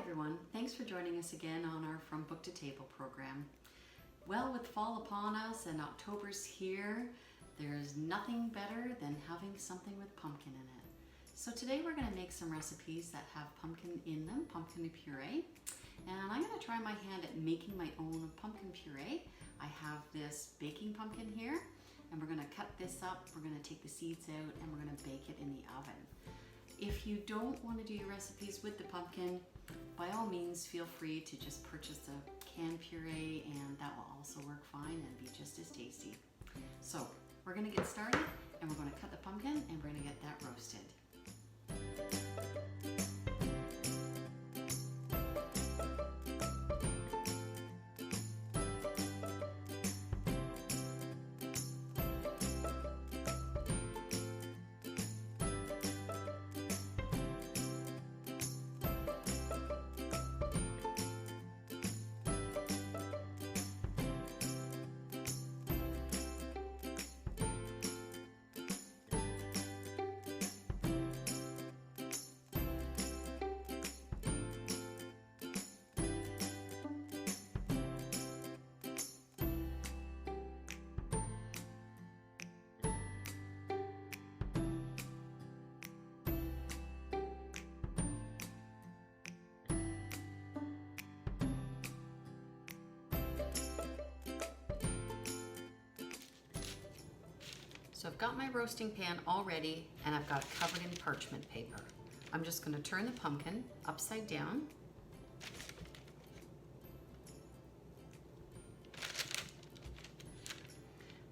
everyone, thanks for joining us again on our From Book to Table program. Well, with fall upon us and October's here, there's nothing better than having something with pumpkin in it. So today we're going to make some recipes that have pumpkin in them, pumpkin puree. And I'm going to try my hand at making my own pumpkin puree. I have this baking pumpkin here, and we're going to cut this up, we're going to take the seeds out, and we're going to bake it in the oven. If you don't want to do your recipes with the pumpkin, by all means feel free to just purchase a canned puree, and that will also work fine and be just as tasty. So we're going to get started, and we're going to cut the pumpkin and we're going to get that roasted. So I've got my roasting pan all ready, and I've got it covered in parchment paper. I'm just going to turn the pumpkin upside down.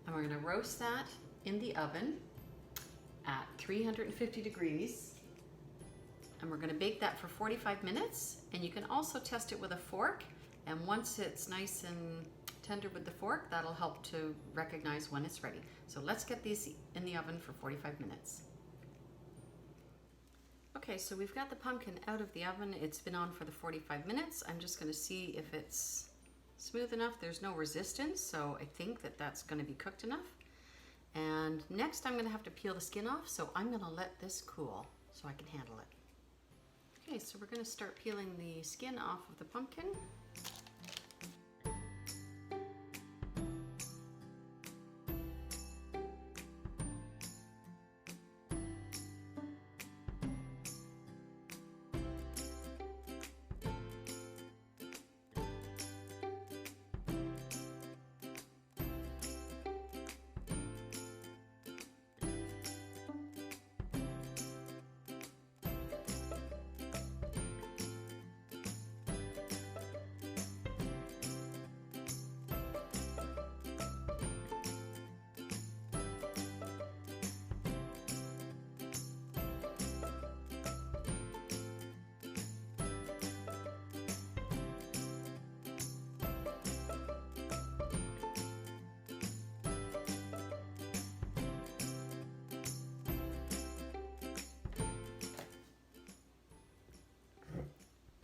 And we're going to roast that in the oven at 350 degrees. And we're going to bake that for 45 minutes. And you can also test it with a fork. And once it's nice and tender with the fork, that'll help to recognize when it's ready. So let's get these in the oven for 45 minutes. Okay, so we've got the pumpkin out of the oven. It's been on for the 45 minutes. I'm just going to see if it's smooth enough. There's no resistance, so I think that that's going to be cooked enough. And next I'm going to have to peel the skin off, so I'm going to let this cool so I can handle it. Okay, so we're going to start peeling the skin off of the pumpkin.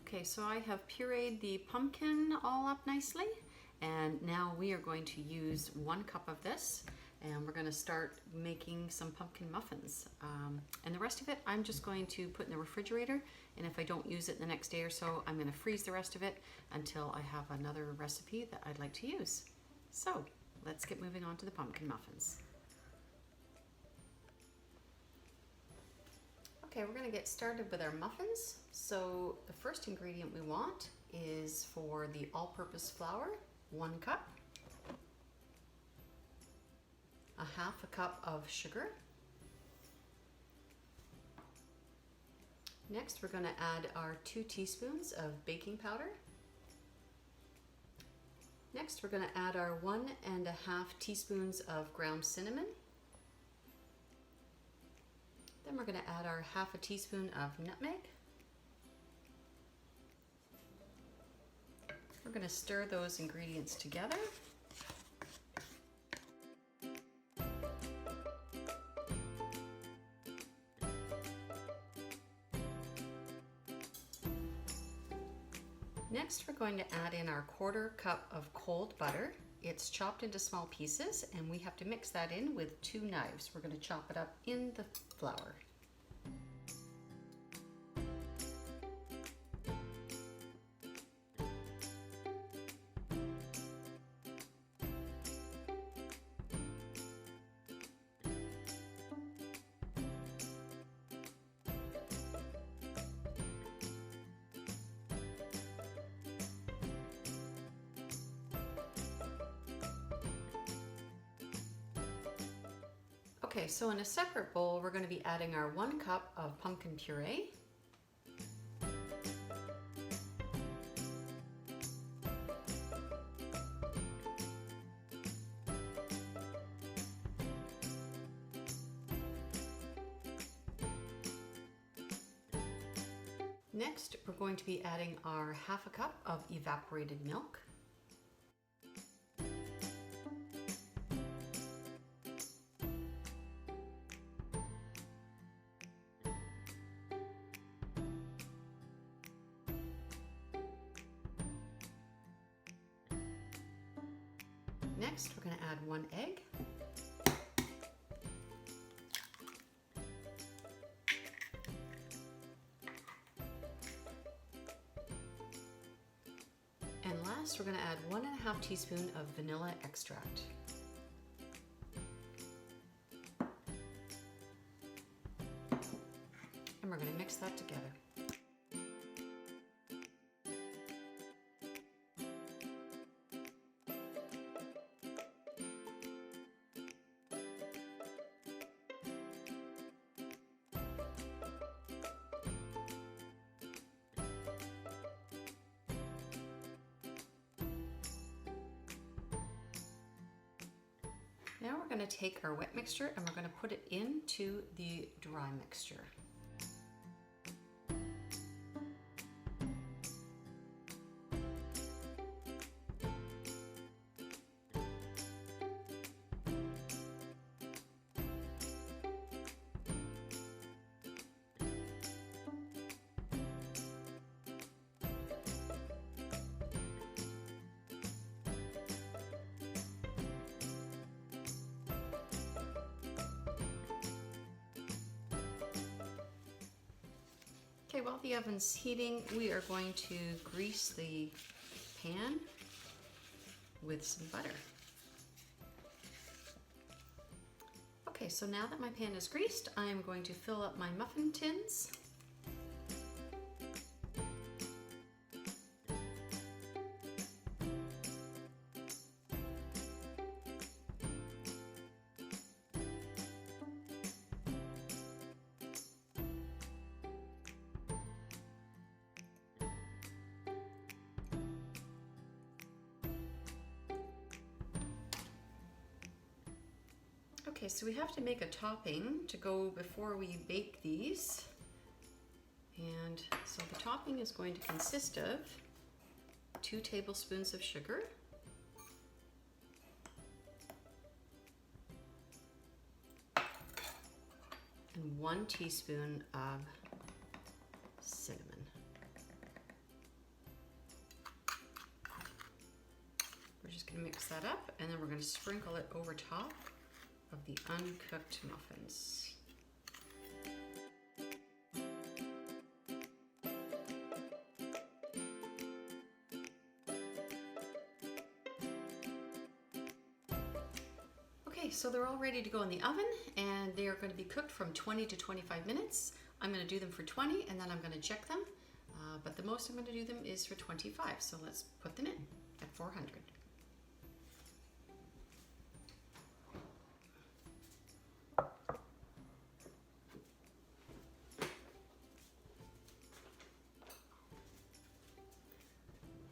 Okay, so I have pureed the pumpkin all up nicely, and now we are going to use 1 cup of this, and we're going to start making some pumpkin muffins. And the rest of it I'm just going to put in the refrigerator, and if I don't use it the next day or so, I'm going to freeze the rest of it until I have another recipe that I'd like to use. So let's get moving on to the pumpkin muffins. Okay, we're going to get started with our muffins. So the first ingredient we want is for the all-purpose flour, 1 cup, a half a cup of sugar. Next, we're going to add our 2 teaspoons of baking powder. Next, we're going to add our 1.5 teaspoons of ground cinnamon. Then we're going to add our half a teaspoon of nutmeg. We're going to stir those ingredients together. Next, we're going to add in our 1/4 cup of cold butter. It's chopped into small pieces, and we have to mix that in with 2 knives. We're going to chop it up in the flour. Okay, so in a separate bowl, we're going to be adding our 1 cup of pumpkin puree. Next, we're going to be adding our 1/2 cup of evaporated milk. Next, we're going to add 1 egg. And last, we're going to add 1½ teaspoon of vanilla extract. And we're going to mix that together. Now we're going to take our wet mixture and we're going to put it into the dry mixture. Okay, while the oven's heating, we are going to grease the pan with some butter. Okay, so now that my pan is greased, I am going to fill up my muffin tins. Okay, so we have to make a topping to go before we bake these. And so the topping is going to consist of 2 tablespoons of sugar, and 1 teaspoon of cinnamon. We're just going to mix that up, and then we're going to sprinkle it over top of the uncooked muffins. Okay, so they're all ready to go in the oven, and they are going to be cooked from 20 to 25 minutes. I'm going to do them for 20 and then I'm going to check them, but the most I'm going to do them is for 25, so let's put them in at 400.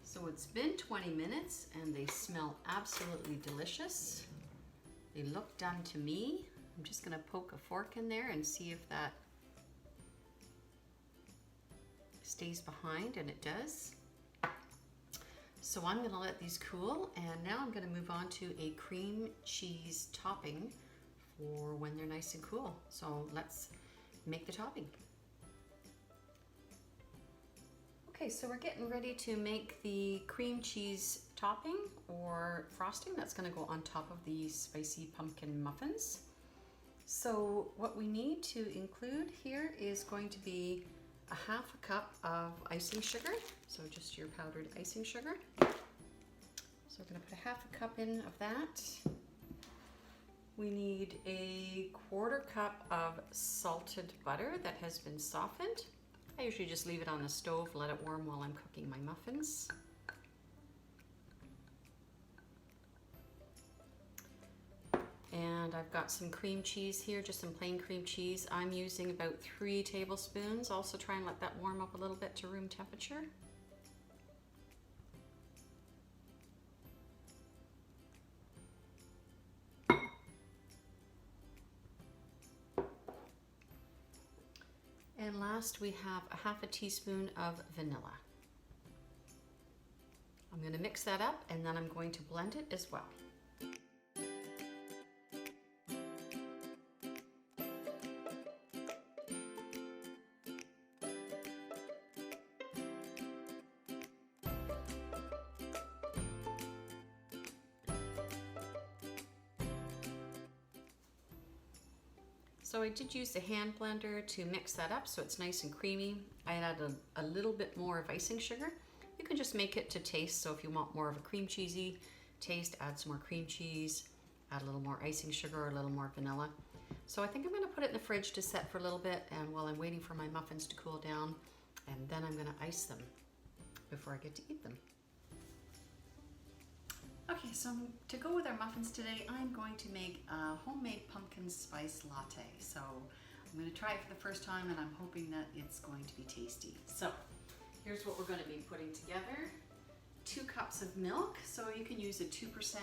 So it's been 20 minutes and they smell absolutely delicious. They look done to me. I'm just going to poke a fork in there and see if that stays behind, and it does. So I'm going to let these cool, and now I'm going to move on to a cream cheese topping for when they're nice and cool. So let's make the topping. Okay, so we're getting ready to make the cream cheese topping or frosting that's going to go on top of the spicy pumpkin muffins. So what we need to include here is going to be a 1/2 cup of icing sugar, so just your powdered icing sugar. So we're going to put a 1/2 cup in of that. We need a 1/4 cup of salted butter that has been softened. I usually just leave it on the stove, let it warm while I'm cooking my muffins. And I've got some cream cheese here, just some plain cream cheese. I'm using about 3 tablespoons. Also try and let that warm up a little bit to room temperature. And last we have a half a teaspoon of vanilla. I'm going to mix that up and then I'm going to blend it as well. So I did use the hand blender to mix that up so it's nice and creamy. I added a little bit more of icing sugar. You can just make it to taste, so if you want more of a cream cheesy taste, add some more cream cheese, add a little more icing sugar or a little more vanilla. So I think I'm going to put it in the fridge to set for a little bit, and while I'm waiting for my muffins to cool down, and then I'm going to ice them before I get to eat them. Okay, so to go with our muffins today, I'm going to make a homemade pumpkin spice latte. So I'm going to try it for the first time and I'm hoping that it's going to be tasty. So here's what we're going to be putting together. 2 cups of milk. So you can use a 2%,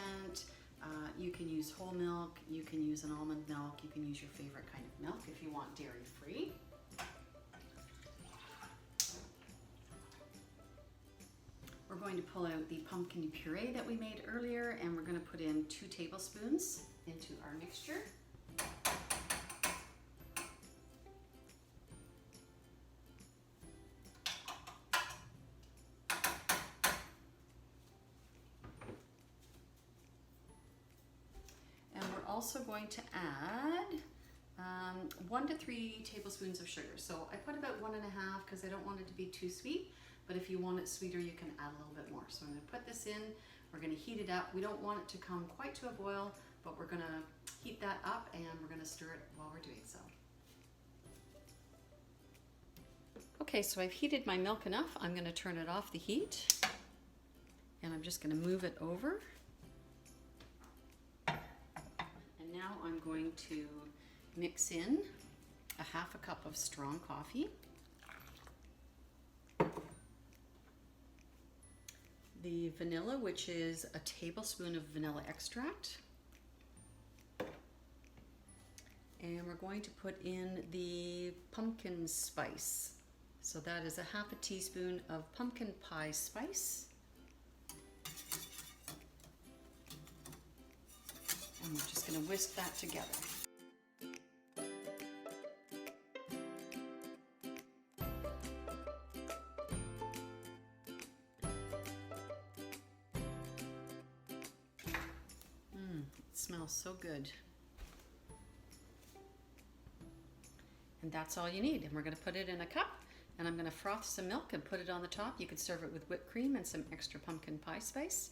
you can use whole milk, you can use an almond milk, you can use your favorite kind of milk if you want dairy free. We're going to pull out the pumpkin puree that we made earlier, and we're going to put in 2 tablespoons into our mixture. And we're also going to add 1 to 3 tablespoons of sugar. So I put about 1.5 because I don't want it to be too sweet. But if you want it sweeter, you can add a little bit more. So I'm going to put this in, we're going to heat it up. We don't want it to come quite to a boil, but we're going to heat that up and we're going to stir it while we're doing so. Okay, so I've heated my milk enough. I'm going to turn it off the heat and I'm just going to move it over. And now I'm going to mix in a 1/2 cup of strong coffee. The vanilla, which is a tablespoon of vanilla extract. And we're going to put in the pumpkin spice. So that is a 1/2 teaspoon of pumpkin pie spice. And we're just going to whisk that together. Smells so good. And that's all you need. And we're going to put it in a cup, and I'm going to froth some milk and put it on the top. You could serve it with whipped cream and some extra pumpkin pie spice,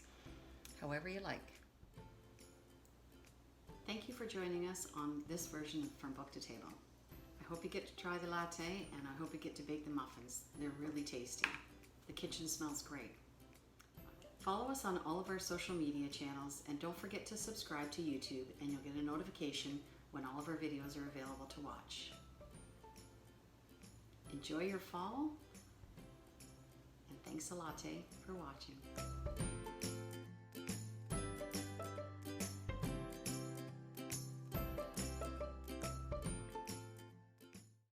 however you like. Thank you for joining us on this version of From Book to Table. I hope you get to try the latte, and I hope you get to bake the muffins. They're really tasty. The kitchen smells great. Follow us on all of our social media channels, and don't forget to subscribe to YouTube, and you'll get a notification when all of our videos are available to watch. Enjoy your fall, and thanks a latte for watching.